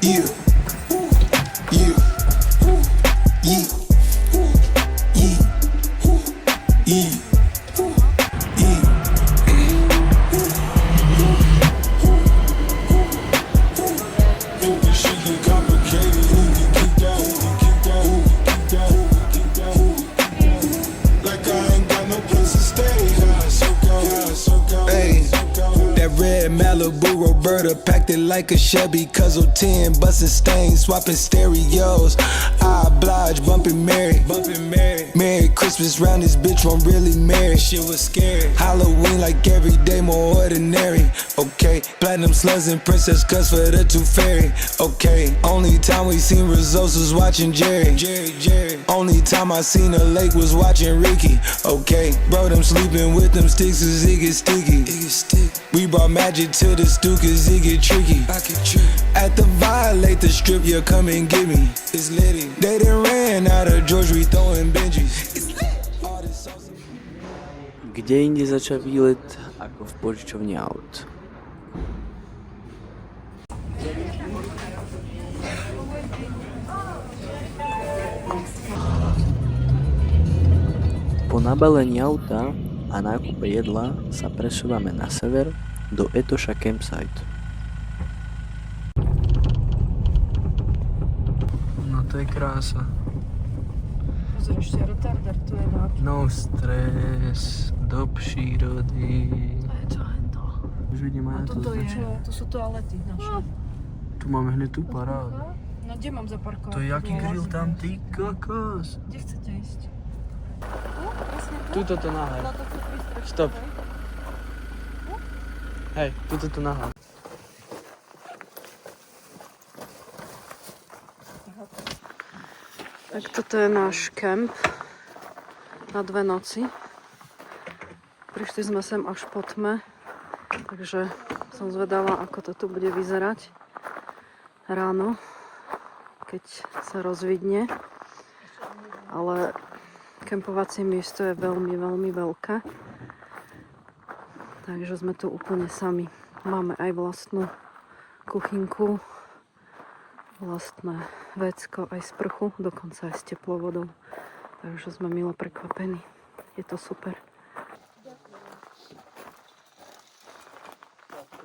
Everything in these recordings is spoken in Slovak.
Yeah, yeah, yeah, yeah, yeah, yeah. This shit get complicated. Keep down, keep down, keep down, keep down. Like I ain't got no place to stay. Hey, that red Malibu Roberta packed it like a Chevy. Cuzzle 10, busting stains, swapping stereos. I oblige, bumping Mary. Merry Christmas round this bitch, won't really marry. Shit was scary. Halloween like every day, more ordinary. Okay, platinum slugs and princess cuts for the tooth fairy. Okay, only time we seen results was watching Jerry. Only time I seen a lake was watching Ricky. Okay, bro, them sleeping with them sticks cause it get sticky. We brought magic to the stew cause it get tricky. At the violate the strip, yeah, come and get me. It's litty. They done ran out of George, we throwing Benjis. Kde inde začal výlet ako v požičovni aut. Po nabalení auta a nákupe jedla sa presúvame na sever do Etosha Campsite. No to je krása. Pozor, ešte retardar tu je na... No stres, do přírody. A je to hento. Už vidím aj A na to toto je, značenie. to sú toalety naše. Tu máme hneď tú parádu. No kde mám zaparkovať? To je jaký grill tam, ty kokos. Kde chcete ísť? Tuto to nahaj. Stop. Hej, tuto to nahaj. Tak toto je náš kemp na 2 noci. Prišli sme sem až po tme, takže som zvedavá, ako to tu bude vyzerať ráno, keď sa rozvidne. Ale kempovacie miesto je veľmi, veľmi veľké. Takže sme tu úplne sami. Máme aj vlastnú kuchynku, vlastné vecko, aj sprchu, dokonca aj s teplovodou. Takže sme milo prekvapení. Je to super.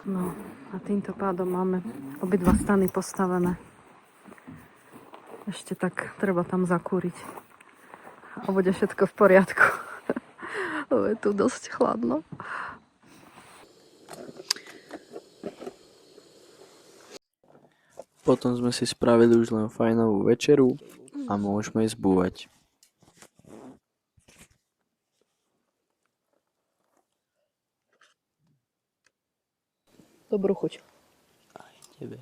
No a týmto pádom máme obidva stany postavené. Ešte tak treba tam zakúriť. A bude všetko v poriadku. Je tu dosť chladno. Potom sme si spravili už len fajnovú večeru a môžeme ísť búvať. Dobrú chuť. Aj tebe.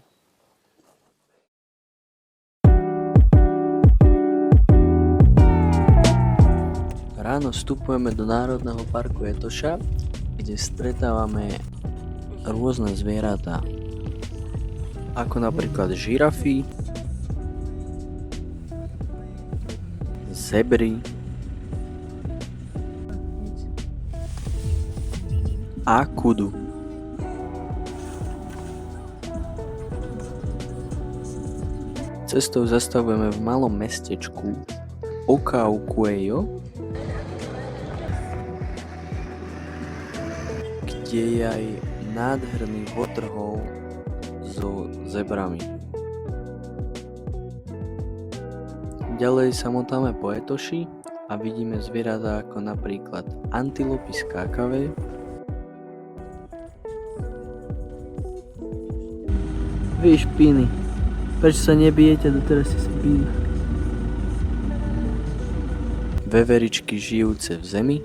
Ráno vstupujeme do Národného parku Etosha, kde stretávame rôzne zvieratá. Ako napríklad žirafy, zebry a kudu. Cestou zastavujeme v malom mestečku Okaukuejo, kde je aj nádherný waterhole so zebrami. Ďalej sa motáme po Etoši a vidíme zvieratá ako napríklad antilopy skákavé, vy špiny, prečo sa nebijete, doteraz si spili. Veveričky žijúce v zemi,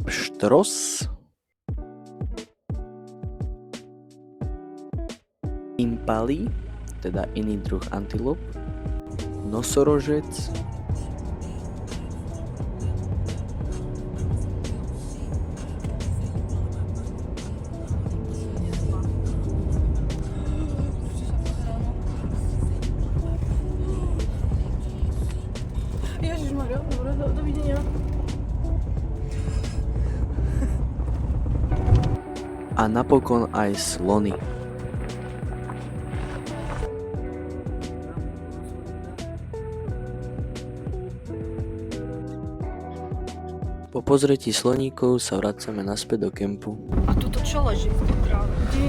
pštros, impaly, teda iný druh antilop, nosorožec, Ježišmaria, dobre, dovidenia. a napokon aj slony. Po pozretí sloníkov sa vracame naspäť do kempu. A tuto čo leží v tej tráve? Kde?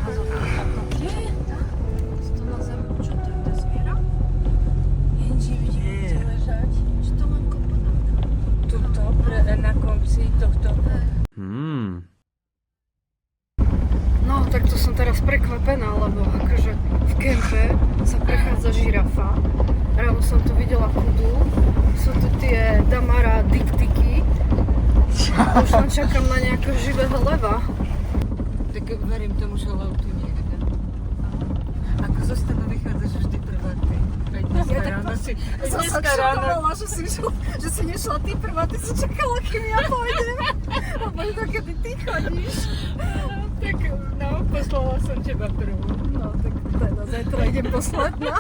To tam. Kde? To na zemi. Čo to je? To je zviera? Jenži, vidíme to ležať. Čo to len kopa? Tuto, na konci tohto. No, tak to som teraz prekvapená, lebo akože v kempe sa prechádza žirafa. Ráno som tu videla kudu. Sú tu tie Damara diktiky. Už len čakám na nejakého živého leva. Tak verím tomu, že lev tu niekde. Ako zo stanu vychádzaš vždy prvá ty. Aj dneska ráno si... že si nešla ty prvá, ty si čakala, kým ja pôjdem. Lebo to kedy ty chodíš. Tak no, poslala som teba prvú. No, tak teda zajtra idem posledná.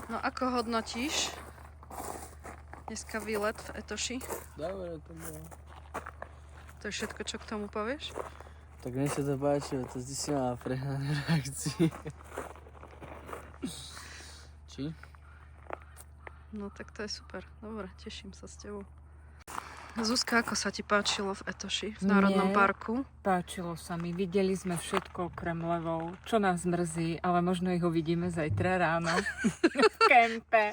No ako hodnotíš dneska výlet v Etoši? Dobre, to bolo. To je všetko, čo k tomu povieš? Tak mne sa to páčilo, to si mala prehnané reakcie. Či? No tak to je super. Dobre, teším sa s tebou. Zuzka, ako sa ti páčilo v Etoši, v Národnom Mne parku? Páčilo sa mi, videli sme všetko okrem levov, čo nás mrzí, ale možno ich uvidíme zajtra ráno v kempe.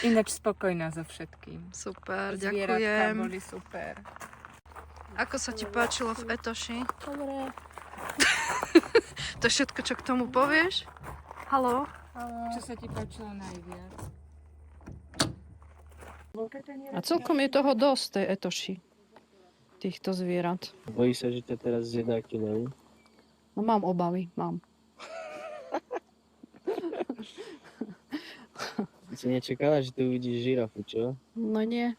Ináč spokojná so všetkým. Super, Zvieratka ďakujem. boli super. Ako sa ti páčilo v Etoši? Dobre. To je všetko, čo k tomu povieš? Haló? Čo sa ti páčilo najviac? A celkom je toho dosť, tej Etoši. Týchto zvierat. Bojí sa, že ťa teraz zjedá lev? No mám obavy, mám. Si nečakala, že tu uvidíš žirafu, čo? No nie.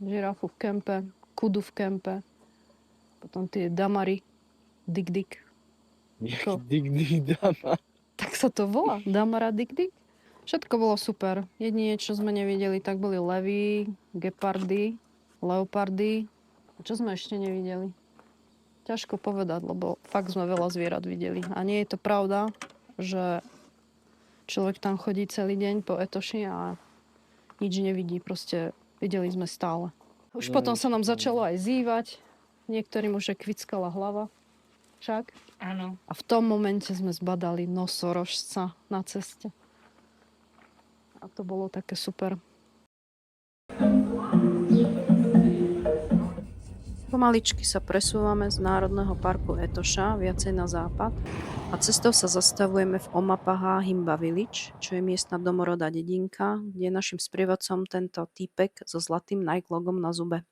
Žirafu v kempe, kudu v kempe. Potom tie damary, dik-dik. Čo? Dik dama. Tak sa to volá, damara dik-dik. Všetko bolo super. Jedine, čo sme nevideli, tak boli levy, gepardy, leopardy. A čo sme ešte nevideli? Ťažko povedať, lebo fakt sme veľa zvierat videli. A nie je to pravda, že človek tam chodí celý deň po Etoši a nič nevidí. Proste videli sme stále. Už potom sa nám začalo aj zývať. Niektorým už kvickala hlava. Však. Áno. A v tom momente sme zbadali nosorožca na ceste. A to bolo také super. Pomaličky sa presúvame z Národného parku Etoša viacej na západ a cestou sa zastavujeme v Omapaha Himba Village, čo je miestna domorodá dedinka, kde je našim sprievodcom tento týpek so zlatým Nike logom na zube.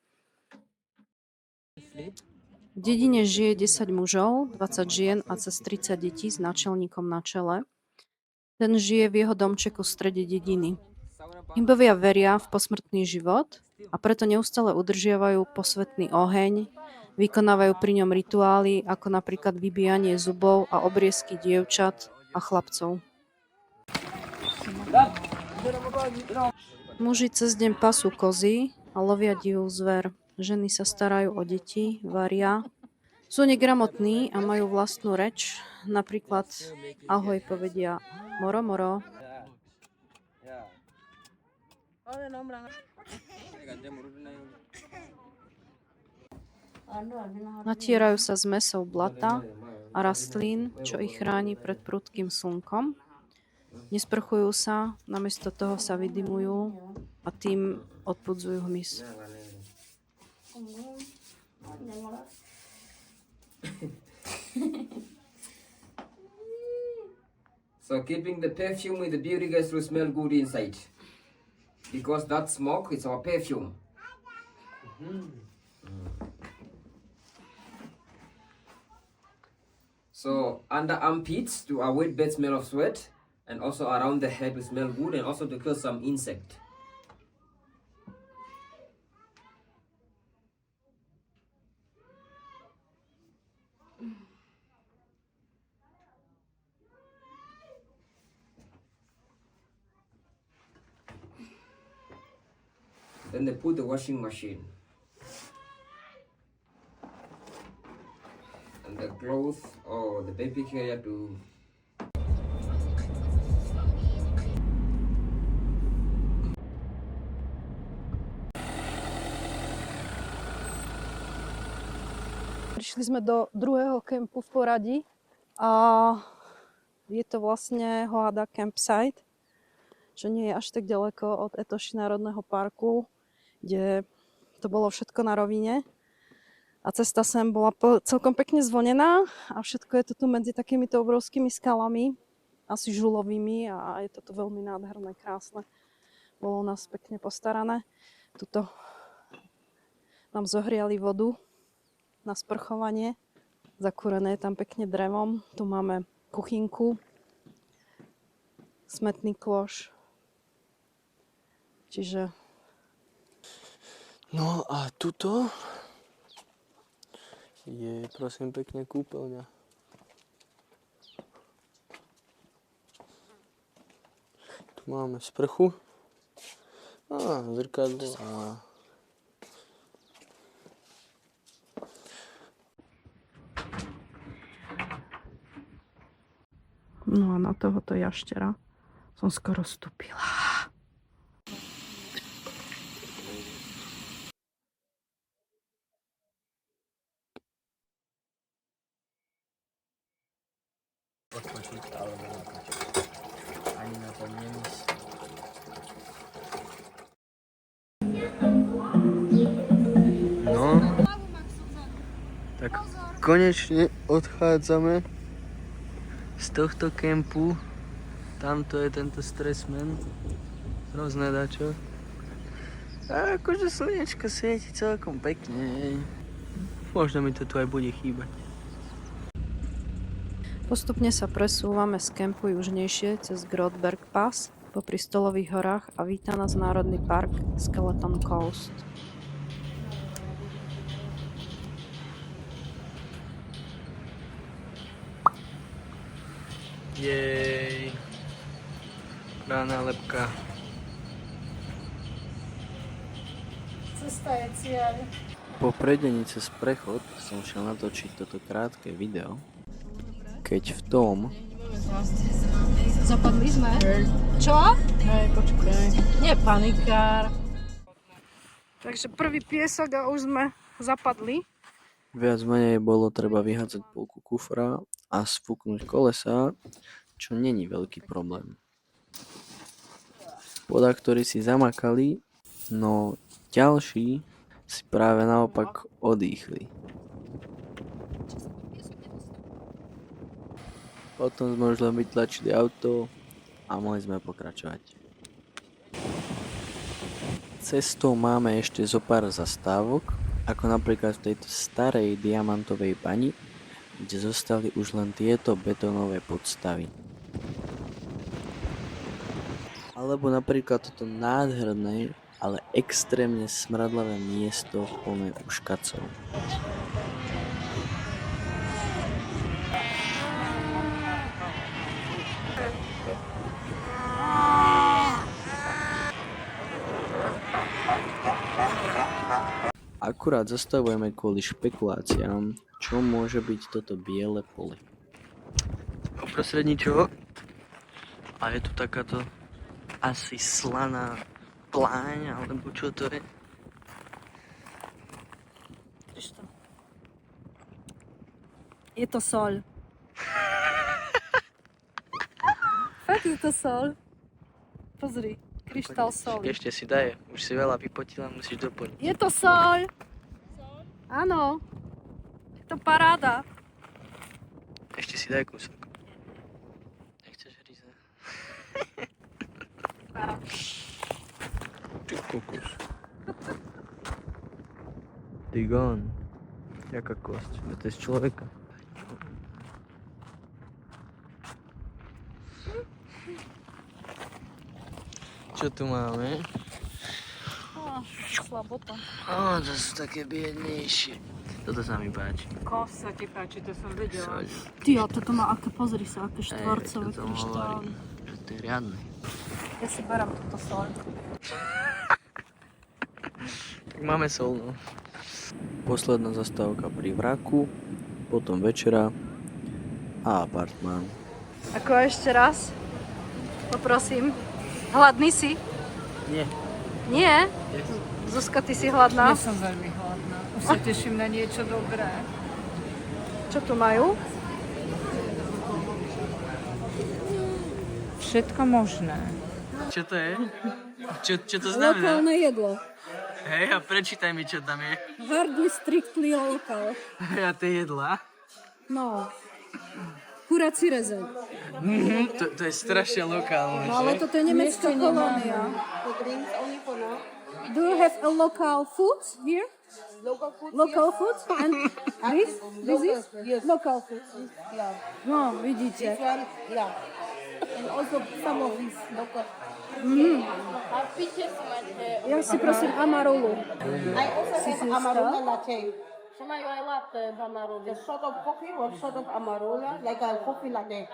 V dedine žije 10 mužov, 20 žien a cez 30 detí s náčelníkom na čele. Ten žije v jeho domčeku v strede dediny. Himbovia veria v posmrtný život a preto neustále udržiavajú posvätný oheň, vykonávajú pri ňom rituály ako napríklad vybíjanie zubov a obriezky dievčat a chlapcov. Muži cez deň pasú kozy a lovia divú zver. Ženy sa starajú o deti, varia. Sú negramotní a majú vlastnú reč. Napríklad ahoj povedia moro moro. Natierajú sa s mäsou blata a rastlín, čo ich chráni pred prudkým slnkom. Nesprchujú sa, namiesto toho sa vydymujú a tým odpudzujú hmyz. So keeping the perfume with the beauty gets to smell good inside. Because that smoke is our perfume. So under armpits to avoid bad smell of sweat, and also around the head to smell good, and also to kill some insect. Then they put the washing machine. and the clothes or the baby carrier to Prišli sme do druhého kempu v poradí a je to vlastne Hoada Campsite, čo nie je až tak ďaleko od Etoši národného parku, kde to bolo všetko na rovine. A cesta sem bola celkom pekne zvonená a všetko je to tu medzi takýmito obrovskými skalami, asi žulovými, a je to tu veľmi nádherné, krásne. Bolo u nás pekne postarané. Tuto nám zohriali vodu na sprchovanie, zakúrené tam pekne drevom. Tu máme kuchynku, smetný kloš. Čiže... No a tuto je, prosím pekne, kúpeľňa. Tu máme sprchu. Zrkadlo a... No a na tohoto jaštera som skoro vstúpila. Odpočiť alebo natočiť. Ani na tom nemyslím. No, tak konečne odchádzame z tohto kempu. Tamto je tento stresman. Hrozné dačo. A akože slnečko svieti celkom pekne. Možno mi to tu aj bude chýbať. Postupne sa presúvame z kempu južnejšie cez Grodberg Pass popri Stolových horách a víta nás národný park Skeleton Coast. Jej. Rána lepka. Cesta je cieľ. Po prejdení cez prechod som šiel natočiť toto krátke video, keď v tom... Zapadli sme? Čo? Hej, počkaj. Nie panikár. Takže prvý piesok a už sme zapadli. Viac menej bolo treba vyhádzať polku kufra a sfúknuť kolesa, čo není veľký problém. Podaktori si zamakali, no ďalší si práve naopak odýchli. Potom sme už len vytlačili auto a mohli sme pokračovať. Cestou máme ešte zo pár zastávok, ako napríklad v tejto starej diamantovej bani, kde zostali už len tieto betónové podstavy. Alebo napríklad toto nádherné, ale extrémne smradlavé miesto plné uškacov. Akurát zastavujeme kvôli špekuláciám, čo môže byť toto biele pole. Uprostred ničoho. A je tu takáto asi slaná pláň, alebo čo to je? Je to soľ. Fakt je to soľ. Pozri, kryštál soli. Ešte si daj, už si veľa vypotila, musíš doplniť. Je to soľ. Áno. Je to paráda. Ešte si daj kúsok. Nechceš hryzať? Ty kokos. Ty gone. Jaká kosť? To je z človeka. Čo tu máme? Slabota. To sú také biednejšie. Toto sa mi páči. Kos sa ti páči, to som vedela. Soľ. Ty, a toto má aké, pozri sa, aké štvorcové to tomu kryštály. hovorím, že to je riadne. Ja si berám túto soľ. Tak máme sol, no. Posledná zastávka pri vraku, potom večera a apartmán. Ako ešte raz? Poprosím. Hladný si? Nie. Nie? Zuzka, ty si hladná? Ja som veľmi hladná. Už sa teším na niečo dobré. Čo tu majú? Všetko možné. Čo to je? Čo to znamená? Lokálne jedlo. Hej, a prečítaj mi, čo tam je. Hardly strictly local. A tie jedlá? No. Kurací rezeň. To je strašne lokálne, No ale toto je nemecká kolónia. Do you have a local food here? Local food? And this? This is? Local food. No, vidíte. And also some of these local. Ja si prosím amarulu. I also have amarula latte. Shumai latte amarula. A shot of coffee or shot of amarula, like a coffee latte.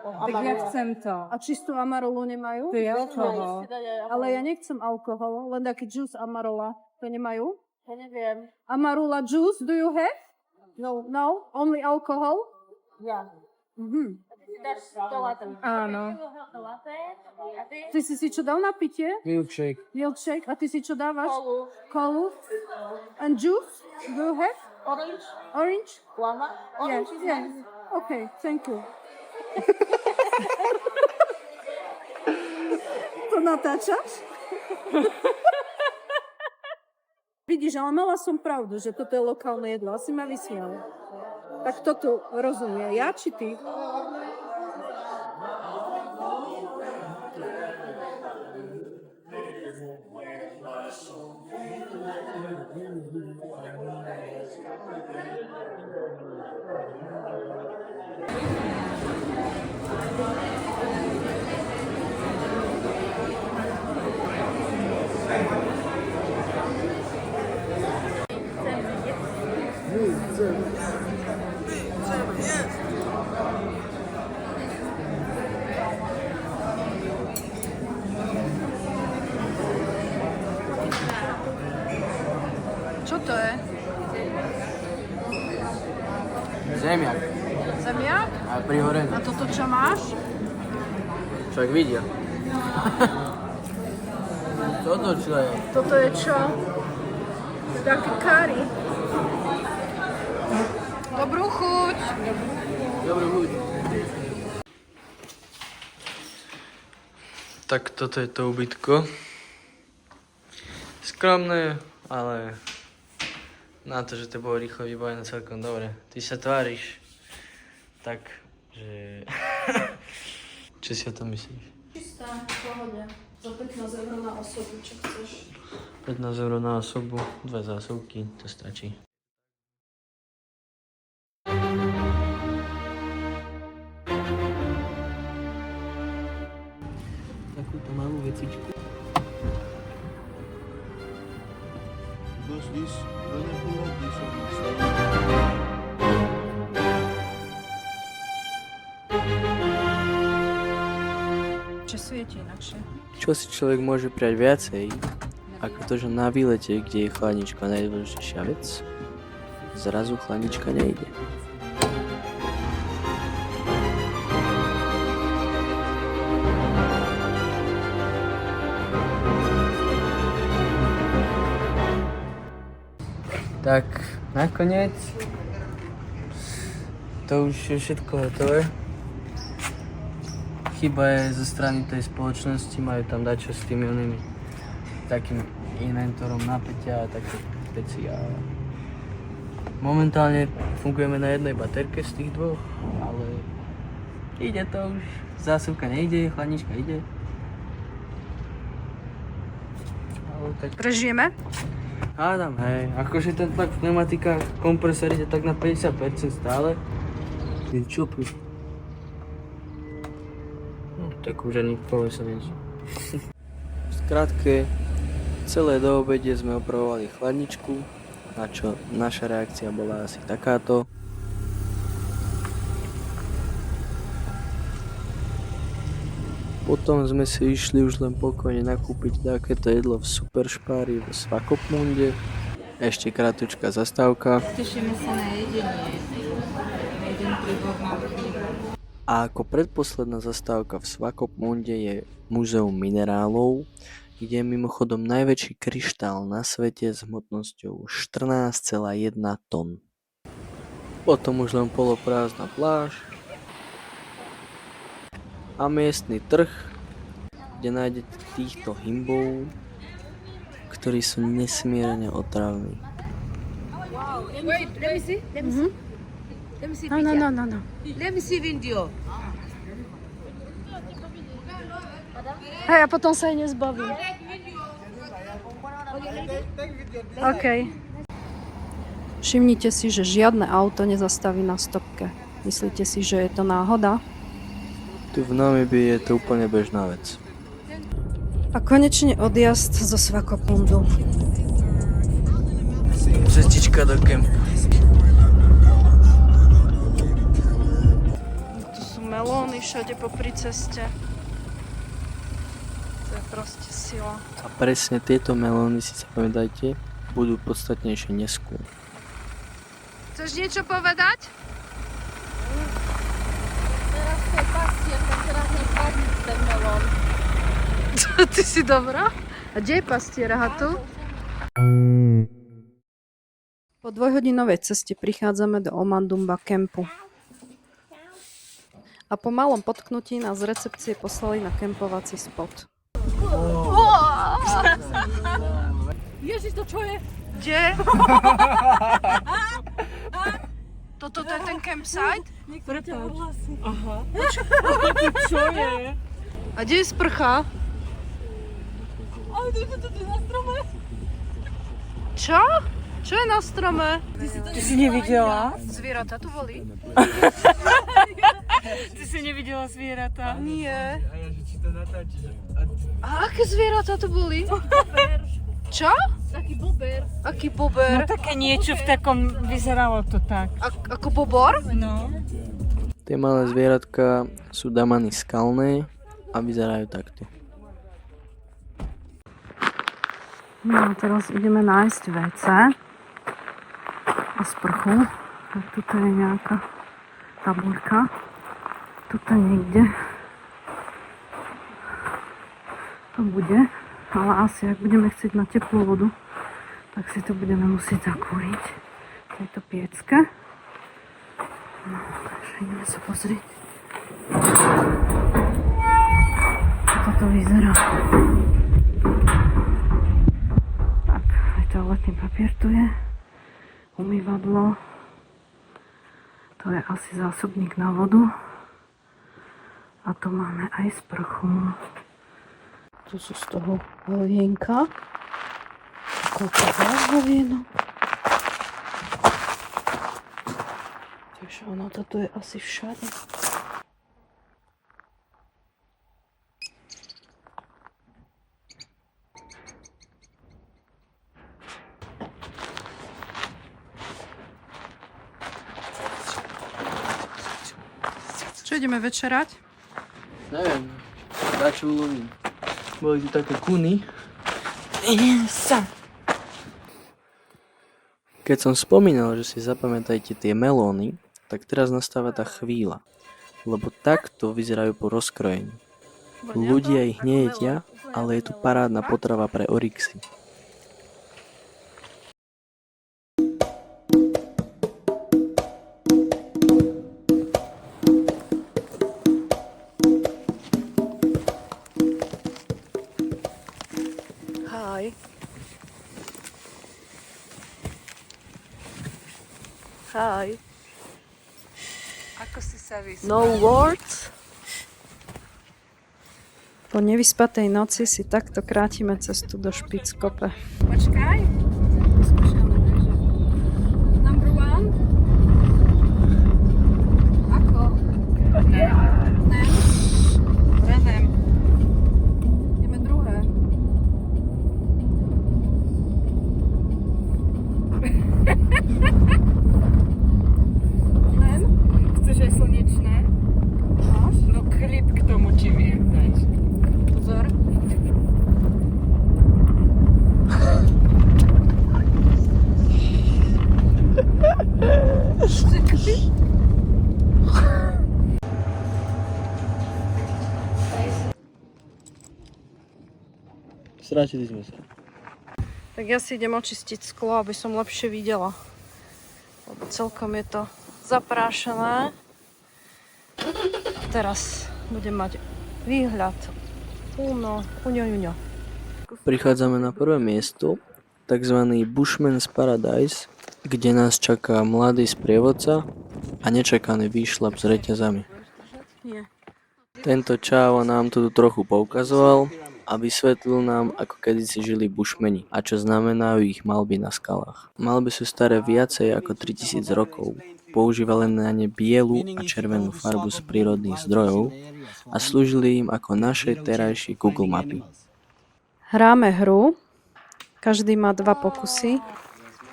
Or Tak ja amarula. chcem to. A čistú amarulu nemajú? To je alkohol. Ale ja nechcem alkohol, len taký juice amarola. To nemajú? Ja neviem. Amarula juice, do you have? No. No? Only alcohol? Yeah. That's the latte. Áno. You have the latte. I think Ty si čo dal na pitie? Milkshake. Milkshake. A ty si čo dávaš? Colu, Kolu. And juice? Do you have? orange, Orange? guava. Orange is Yeah. nice. Okay, thank you. To natáčaš? Vidíš, ale mala som pravdu, že toto je lokálne jedlo. Asi ma vysmiala. Tak toto rozumie. Ja či ty? Čo to je? Zemiak. Zemiak? A prihorený. A toto čo máš? Však vidia. Toto čo je? Toto je čo? Taký curry. Dobrú chuť. Dobrú chuť. Tak toto je to ubytko. Skromné, ale na to, že to bolo rýchlo vybavené celkom dobre. Ty sa tváriš tak, že... Čo si o tom myslíš? Čistá, v pohode. Za 15 € na osobu, čo chceš. 15 € na osobu, 2 zásuvky, to stačí. Takúto malú vecičku. Because this whenever this one Čo svieti inakšie? Čo si človek môže prijať viacej, ako to, že na výlete, kde je chladnička najdôležitejšia vec, zrazu chladnička nejde. Tak, nakoniec to už je všetko hotové. Chyba je zo strany tej spoločnosti, majú tam dať čo s tými onými takým inventorom napätia a také veci. A momentálne fungujeme na jednej baterke z tých dvoch, ale ide to už. Zásuvka nejde, chladnička ide. Ale tak Prežijeme? hádam, hej. Akože ten tlak v pneumatikách, kompresor ide tak na 50% stále. Čo pri... No, tak už ani kolesa nie sú. V skratke, celé do obede sme opravovali chladničku, na čo naša reakcia bola asi takáto. Potom sme si išli už len pokojne nakúpiť takéto jedlo v Superšpári v Svakopmunde. Ešte kratučká zastávka. Tešíme sa na jedenie. A ako predposledná zastávka v Svakopunde je Múzeum minerálov, kde je mimochodom najväčší kryštál na svete s hmotnosťou 14,1 tón. Potom už len poloprázdna pláž a miestny trh, kde nájdete týchto himbov, ktorí sú nesmierne otravní. Wait, let me see. Let me see. Let me see No, picture. no. Let me see video. Hej, a potom sa aj nezbavím. OK. Všimnite si, že žiadne auto nezastaví na stopke. Myslíte si, že je to náhoda? Tu v Namibii je to úplne bežná vec. A konečne odjazd zo Svakopundu. Cestička do kempu. Tu sú melóny všade popri ceste. To je proste sila. A presne tieto melóny, si zapamätajte, budú podstatnejšie neskôr. Chceš niečo povedať? Teraz to je pastier, tak teraz nepadne ten melón. Ty si dobrá? A kde je pastier? Aha, tu? Po dvojhodinovej ceste prichádzame do Omandumba kempu. A po malom potknutí nás z recepcie poslali na kempovací spot. Ježiš, to čo je? Kde? Toto je ten campsite? Čo je? A kde je sprcha? Ale to je na strome. Čo? Čo je na strome? Ty si nevidela? Zvieratá tu boli? Ty si nevidela zvieratá? Nie. A aké zvieratá tu boli? Čo? Taký bober. Aký No bober? také niečo v takom, vyzeralo to tak. Ako bobor? No. Tie malé zvieratka sú damany skalné a vyzerajú takto. No a teraz ideme nájsť WC a sprchu. A tuto je nejaká tabuľka. Tuto niekde to bude, ale asi ak budeme chcieť na teplú vodu, tak si to budeme musieť zakúriť v tejto piecke. No, takže ideme sa pozrieť. Ako to vyzerá. Tak, aj toaletný papier tu je. Umývadlo. To je asi zásobník na vodu. A tu máme aj sprchu. Tu sú z toho hlvienka. Koľko hlvienok. Takže ono to tu je asi všade. Čo ideme večerať? Neviem, dačo ulovím. Boli tu také kuny. Keď som spomínal, že si zapamätajte tie melóny, tak teraz nastáva tá chvíľa. Lebo takto vyzerajú po rozkrojení. Ľudia ich nejedia, ale je tu parádna potrava pre orixy. Hi. Hi. Ako si sa vyspala? No words. Po nevyspatej noci si takto krátime cestu do Špickope. Počkaj. Number one. Ako? Renem. Ideme druhé. Chceš aj slnečné? No chlíp k tomu ti viem dať. Pozor. Strátili sme sa. Tak ja si idem očistiť sklo, aby som lepšie videla. Lebo celkom je to zaprášené. Teraz budem mať výhľad. Uňo. Prichádzame na prvé miesto, takzvaný Bushman's Paradise, kde nás čaká mladý sprievodca a nečakaný výšľap s reťazami. Nie. Tento čáva nám tu trochu poukazoval a vysvetlil nám, ako kedysi žili bushmeni a čo znamenajú ich malby na skalách. Malby sú staré viacej ako 3000 rokov, používali na ne bielu a červenú farbu z prírodných zdrojov a slúžili im ako naše terajšie Google mapy. Hráme hru, každý má 2 pokusy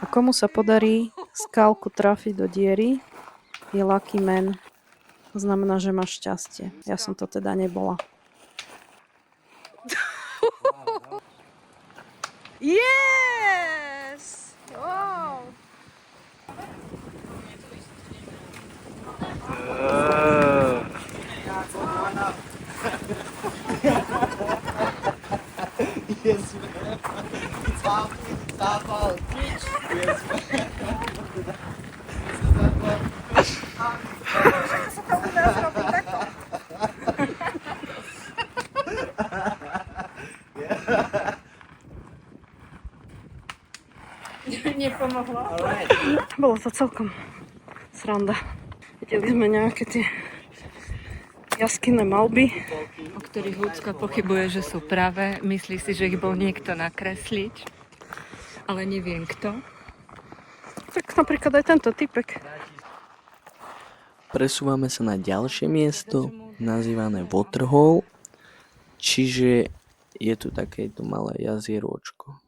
a komu sa podarí skalku trafiť do diery, je lucky man. To znamená, že máš šťastie. Ja som to teda nebola. Yes! Wow! Yes, man. It's half out. Yes, man. Nepomohlo. Bolo to celkom sranda. Videli sme nejaké tie jaskinné malby. O ktorých ľudská pochybuje, že sú pravé. Myslí si, že ich bol niekto nakresliť. Ale neviem kto. Tak napríklad aj tento typek. Presúvame sa na ďalšie miesto, nazývané Waterhole, čiže je tu takéto malé jazierôčko.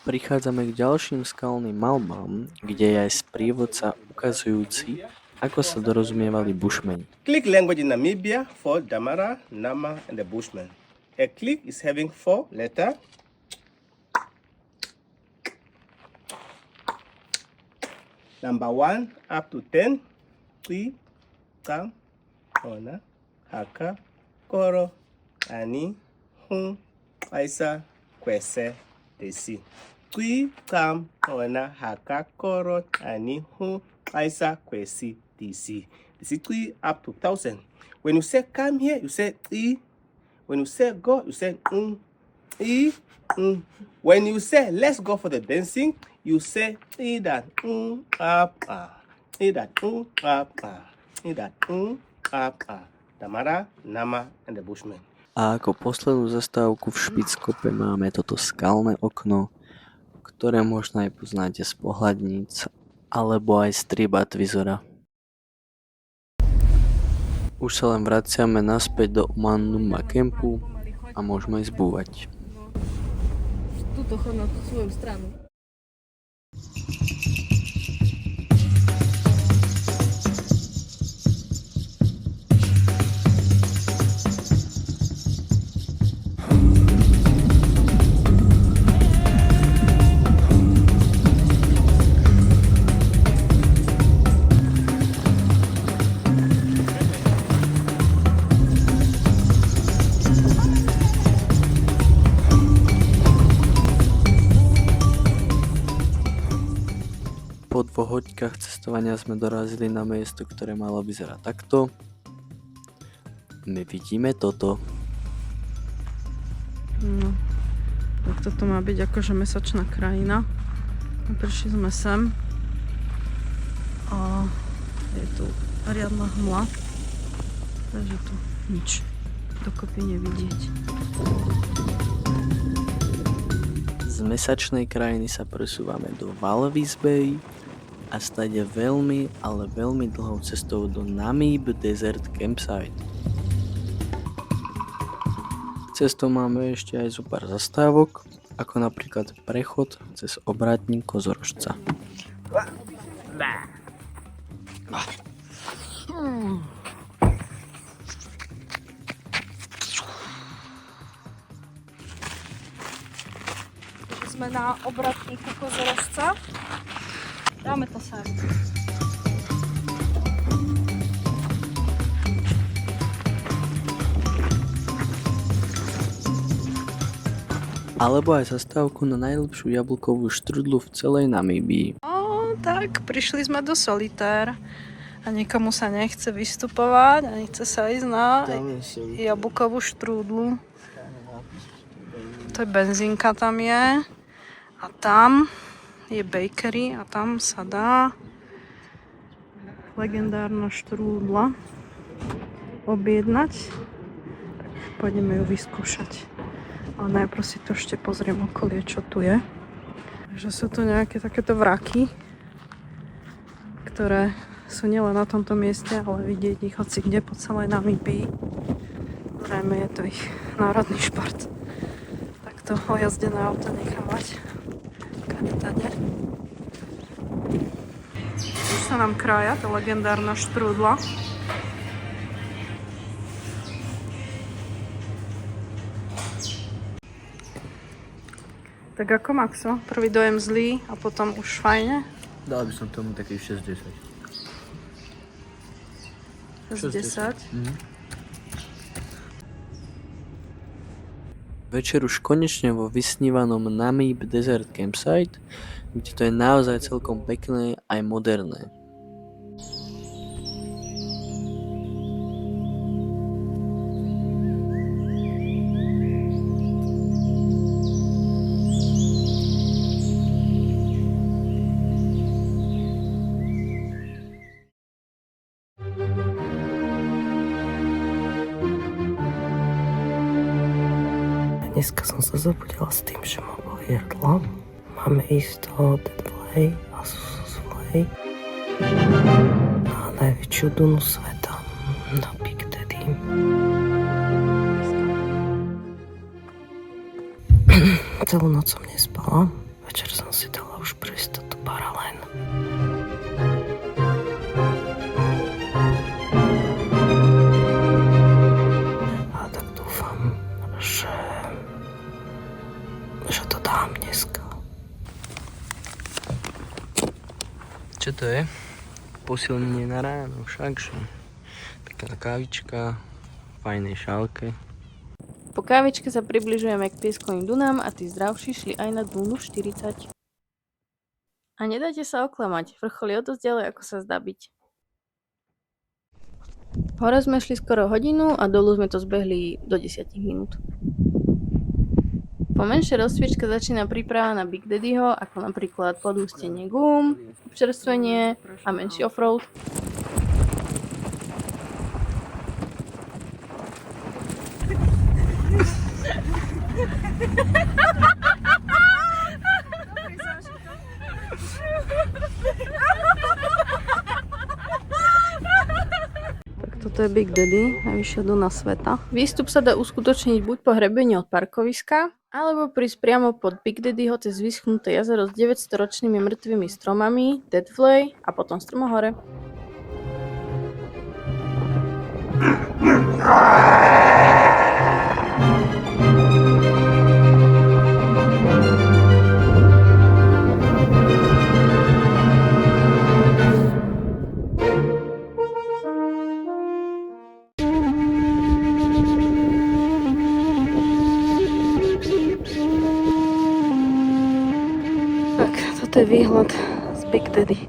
Prichádzame k ďalším skalným malbám, kde je aj sprievodca ukazujúci, ako sa dorozumievali bushmeni. Click language in Namibia for Damara, Nama, and the Bushmen. A click is having 4 letters. Number 1 up to 10. Tui, Kam, Ona, Haka, Koro, Ani, Hun, Aisa, Kwese, Desi. Tui, Kam, Ona, Haka, Koro, Ani, Hun, Aisa, Kwesi, Desi. This is 3 up to 1,000. When you say come here, you say I. When you say go, you say I. When you say let's go for the dancing, you say I that up I that up I that up Damara, Nama, and the Bushmen. A ako poslednú zastávku v Špickope máme toto skalné okno, ktoré možno aj poznáte z pohľadníc alebo aj z tripadvisora. Už sa len vraciame naspäť do Umanduma kempu a môžeme ísť búvať. Tuto chod na tú svoju stranu. Po 2 hoďkách cestovania sme dorazili na miesto, ktoré malo vyzerať takto. My vidíme toto. No, tak toto má byť akože mesačná krajina. Prišli sme sem. A je tu riadna hmla. Takže tu nič dokopy nevidieť. Z mesačnej krajiny sa presúvame do Walvis Bay a stade veľmi, ale veľmi dlhou cestou do Namib Desert Campsite. Cestou máme ešte aj zo pár zastávok, ako napríklad prechod cez obrátnik Kozorožca. Sme na obratníku Kozorožca. Dáme to sem. alebo aj zastávku na najlepšiu jablkovú štrudlu v celej Namíbii. Tak, prišli sme do Solitaire a nikomu sa nechce vystupovať a nechce sa ísť na jablkovú štrúdlu. To je benzínka tam je a tam je bakery a tam sa dá legendárna štrúdla objednať. Tak pôjdeme ju vyskúšať. Ale najprv si to ešte pozriem okolie, čo tu je. Takže sú tu nejaké takéto vraky, ktoré sú nielen na tomto mieste, ale vidieť ich hoci kde po celej Namíbii. Zrejme je to ich národný šport. Takto ojazdené auto nechám mať. Kadetade. Už sa nám krája tá legendárna štrúdla. Tak ako Maxo? Prvý dojem zlý a potom už fajne? Dal by som tomu taký 6-10. 6-10? Večer už konečne vo vysnívanom Namib Desert Campsite, kde to je naozaj celkom pekné aj moderné. Dneska som sa zobudila s tým, že ma bolí hrdlo. Máme ísť do Deadway a Susvley na najväčšiu dunu sveta, na Big Daddy. Celú noc som nespala. Večer som si dala už pre istotu paralén. A tak dúfam, že to dám dneska. Čo to je? Posilnenie na ráno, všakže. Pekná kávička, fajnej šálke. Po kávičke sa približujeme k pieskovým dunám a tí zdravší šli aj na dunu 40. A nedajte sa oklamať, vrchol je o dosť ďalej, ako sa zdá byť. Hore sme šli skoro hodinu a dolu sme to zbehli do 10 minút. Po menšej rozcvičke začína príprava na Big Daddyho, ako napríklad podústenie gum, občerstvenie a menší offroad. Toto je Big Daddy, najvyššia duna sveta. Výstup sa dá uskutočniť buď po hrebení od parkoviska, alebo prísť priamo pod Big Daddyho cez vyschnuté jazero s 900-ročnými mŕtvými stromami, Deadway a potom stromo hore. Toto je výhľad z Big Daddy.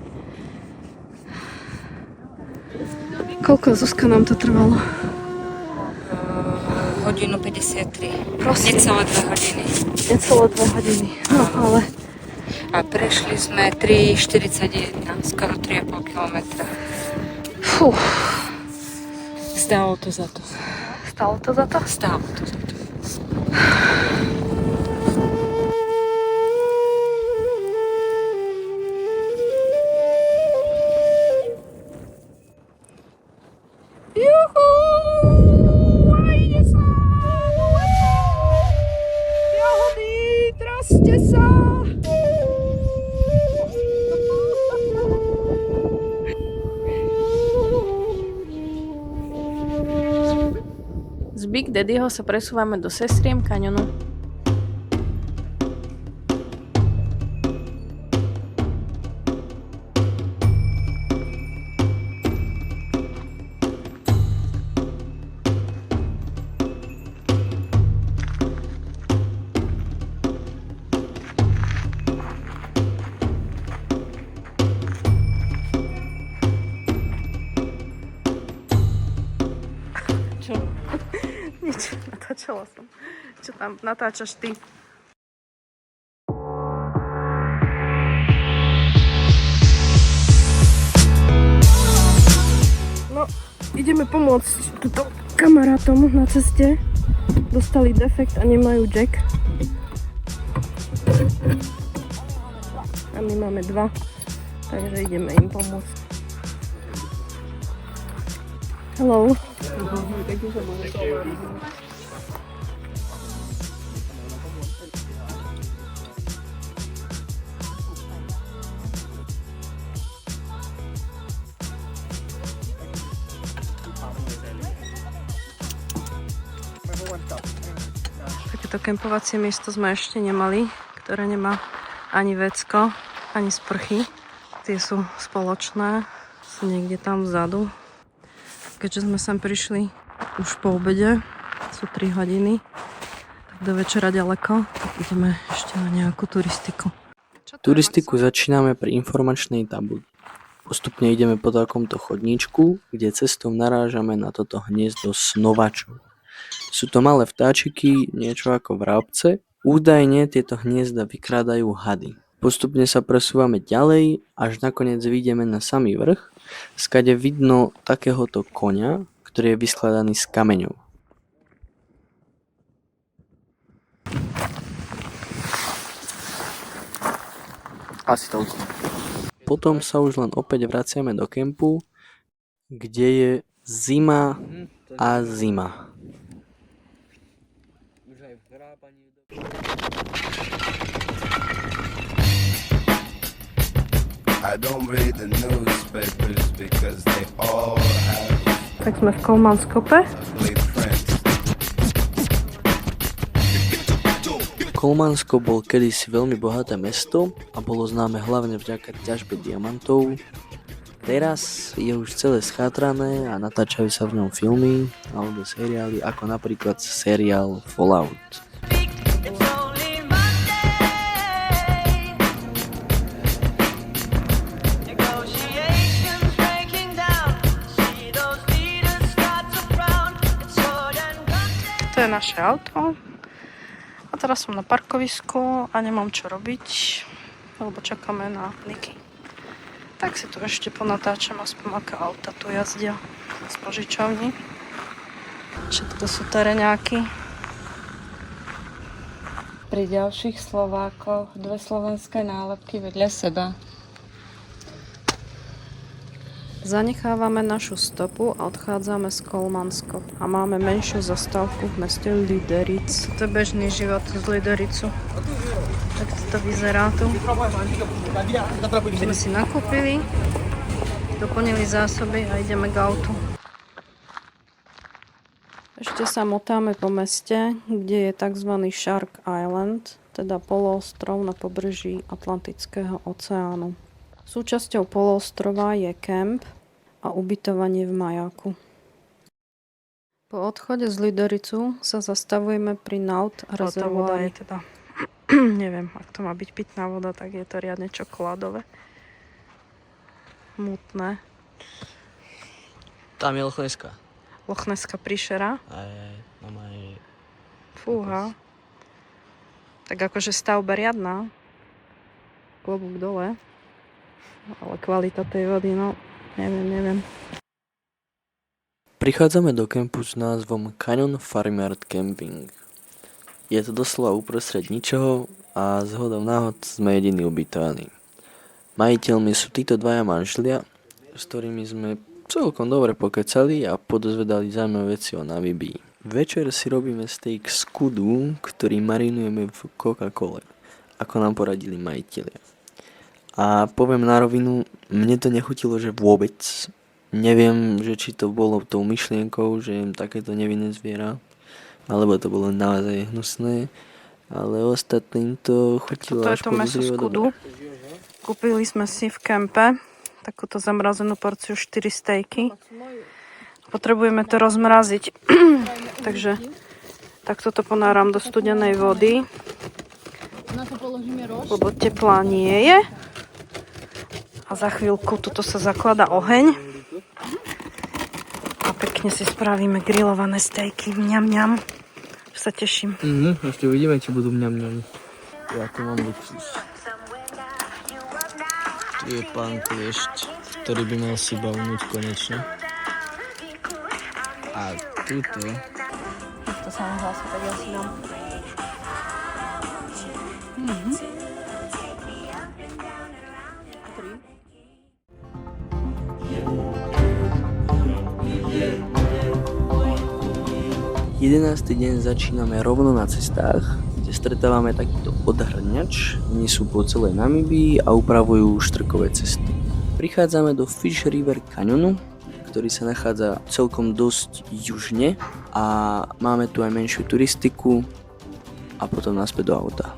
Koľko, Zuzka, nám to trvalo? Hodinu 53. Prosím. Necelé 2 hodiny. Necelé 2 hodiny. No, ale... A prešli sme 3,41, skoro 3,5 kilometra. Fú. Stálo to za to. Stálo to za to? Stálo to za to. Z Big Daddyho sa presúvame do Sestriem kaňonu. Začala som. Čo tam natáčaš ty? No, ideme pomôcť túto kamarátom na ceste. Dostali defekt a nemajú jack. A my máme 2, takže ideme im pomôcť. Hello. Takéto kempovacie miesto sme ešte nemali, ktoré nemá ani vecko, ani sprchy. Tie sú spoločné, sú niekde tam vzadu. Keďže sme sem prišli už po obede, sú 3 hodiny, tak do večera ďaleko, tak ideme ešte na nejakú turistiku. Turistiku začíname pri informačnej tabuli. Postupne ideme po takomto chodníčku, kde cestou narážame na toto hniezdo snovačov. Sú to malé vtáčiky, niečo ako vrabce. Údajne tieto hniezda vykrádajú hady. Postupne sa presúvame ďalej, až nakoniec vyjdeme na samý vrch, skade vidno takéhoto koňa, ktorý je vyskladaný z kameňov. Asi toľko. Potom sa už len opäť vraciame do kempu, kde je zima a zima. I don't read the newspapers because they all have Tak sme v Kolmanskope. Kolmansko bol kedysi veľmi bohaté mesto a bolo známe hlavne vďaka ťažbe diamantov. Teraz je už celé schátrané a natáčajú sa v ňom filmy alebo seriály, ako napríklad seriál Fallout. To je naše auto. A teraz som na parkovisku a nemám čo robiť, lebo čakáme na Niky. Tak si tu ešte ponatáčam aspoň aké auta tu jazdia z požičovní. Všetko sú tereňáky. Pri ďalších Slovákoch 2 slovenské nálepky vedľa seba. Zanechávame našu stopu a odchádzame z Kolmansko. A máme menšiu zastávku v meste Lideric. To je bežný život z Lidericu. Tak to vyzerá tu. Sme si nakúpili, doplnili zásoby a ideme k autu. Ešte sa motáme po meste, kde je tzv. Shark Island, teda poloostrov na pobreží Atlantického oceánu. Súčasťou poloostrova je kemp a ubytovanie v majáku. Po odchode z Lidericu sa zastavujeme pri Naut rezervoári. Teda, neviem, ak to má byť pitná voda, tak je to riadne čokoládové. Mutné. Tam je Lochneska. Lochneska príšera. Fúha. Tak akože stavba riadna. Klobúk dole. Ale kvalita tej vody, no, neviem. Prichádzame do kempu s názvom Canyon Farmyard Camping. Je to doslova uprostred ničoho a zhodou náhod sme jediní ubytovaní. Majiteľmi sú títo 2 manželia, s ktorými sme celkom dobre pokecali a podozvedali zaujímavé veci o Namibii. Večer si robíme steak z kudu, ktorý marinujeme v Coca-Cole, ako nám poradili majitelia. A poviem na rovinu, mne to nechutilo, že vôbec. Neviem, že či to bolo tou myšlienkou, že jem takéto nevinné zviera, alebo to bolo naozaj hnusné, ale ostatným to chutilo až po dozrievo dobre. Kúpili sme si v kempe takúto zamrazenú porciu 4 stejky. Potrebujeme to rozmraziť, takže takto to ponáram do studenej vody, lebo teplá nie je. A za chvíľku tuto sa zakladá oheň. A pekne si spravíme grillované stejky. Mňam, mňam. sa teším. Ešte uvidíme, či budú mňam. Ja tu mám luxus. Tu je pán Kliešť, ktorý by mal si bavnúť konečne. A tuto... To sa mi hlási, tak ja si dám. Jedenáctý deň začíname rovno na cestách, kde stretávame takýto odhrňač. Oni sú po celej Namibii a upravujú štrkové cesty. Prichádzame do Fish River Canyonu, ktorý sa nachádza celkom dosť južne a máme tu aj menšiu turistiku a potom naspäť do auta.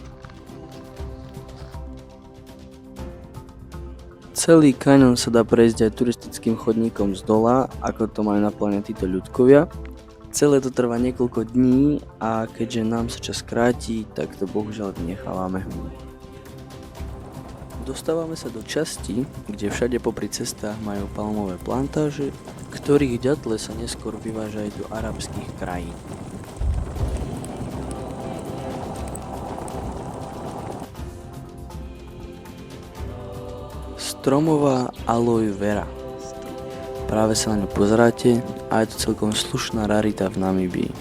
Celý kaňon sa dá prejsť aj turistickým chodníkom z dola, ako to majú napláne títo ľudkovia. Celé to trvá niekoľko dní a keďže nám sa čas kráti, tak to bohužiaľ vynechávame. Dostávame sa do časti, kde všade popri cestách majú palmové plantáže, ktorých ďatle sa neskôr vyvážajú do arabských krajín. Stromová aloe vera. Práve sa na ňu pozeráte a je to celkom slušná rarita v Namibii.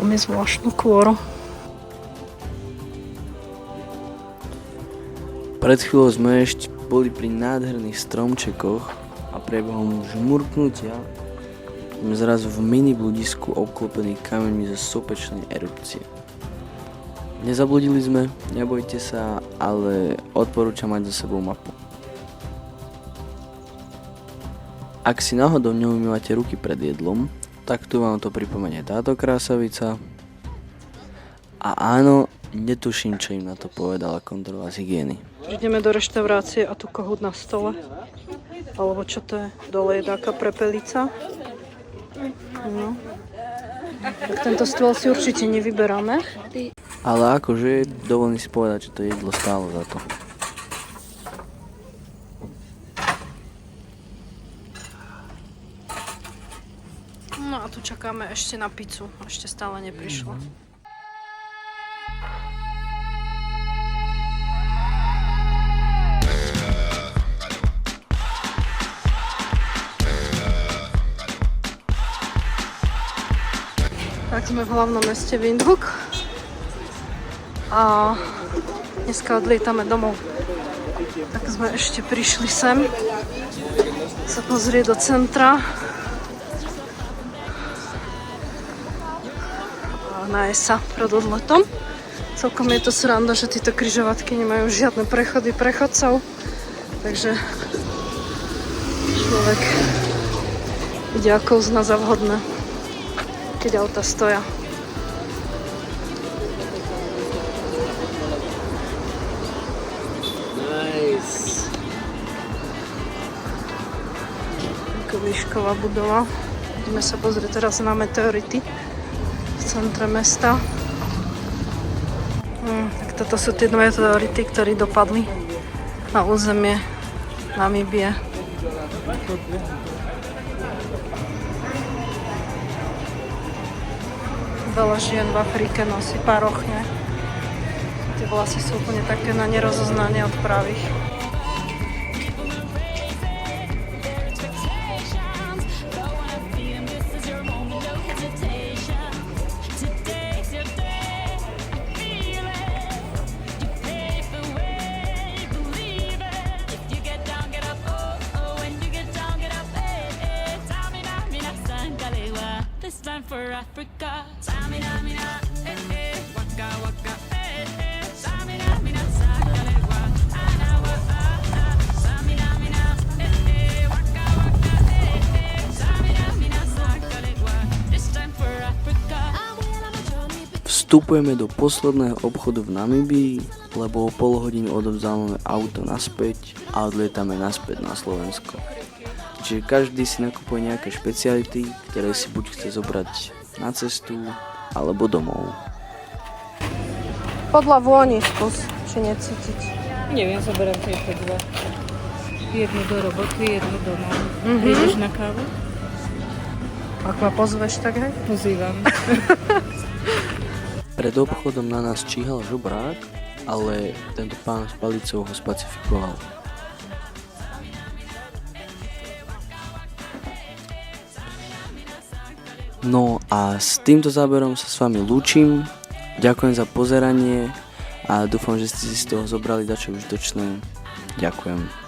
Máme zvláštnu kôru. Pred chvíľou sme ešte boli pri nádherných stromčekoch a priebehom žmurknutia sme zrazu v mini bludisku obklopení kameňmi zo sopečnej erupcie. Nezabludili sme, nebojte sa, ale odporúčam mať so sebou mapu. Ak si náhodou neumývate ruky pred jedlom, tak tu vám to pripomenie táto krásavica. A áno, netuším, čo im na to povedala kontrola z hygieny. Ideme do reštaurácie a tu kohút na stole. Alebo čo to je? Dole je taká prepelica. No. Tak tento stôl si určite nevyberáme. Ale akože dovolím si povedať, že to jedlo stálo za to. No a tu čakáme ešte na pizzu. Ešte stále neprišla. Tak sme v hlavnom meste Windhoek. A dneska odlietame domov. Tak sme ešte prišli sem sa pozrieť do centra a nájsť sa pred odletom. Celkom je to sranda, že tieto križovatky nemajú žiadne prechody prechodcov, takže človek ide ako uzná za vhodné, keď auta stoja. Výšková budova. Ideme sa pozrieť teraz na meteority v centre mesta. Tak toto sú tie meteority, ktoré dopadli na územie Namíbie. Veľa žien v Afrike nosí parochne. Tie vlasy sú úplne také na nerozoznanie od pravých. Vstupujeme do posledného obchodu v Namibii, lebo o pol hodiny odovzdávame auto naspäť a odlietame naspäť na Slovensko. Čiže každý si nakupuje nejaké špeciality, ktoré si buď chce zobrať na cestu, alebo domov. Podľa vôni skús, či necítiť. Neviem, zoberiem tieto dve. Jednu do roboty, jednu domov. Ideš na kávu? Ak ma pozveš, tak hej. Pozývam. Pred obchodom na nás číhal žobrák, ale tento pán s palicou ho spacifikoval. No a s týmto záberom sa s vami lúčim. Ďakujem za pozeranie a dúfam, že ste si z toho zobrali dačo užitočné. Ďakujem.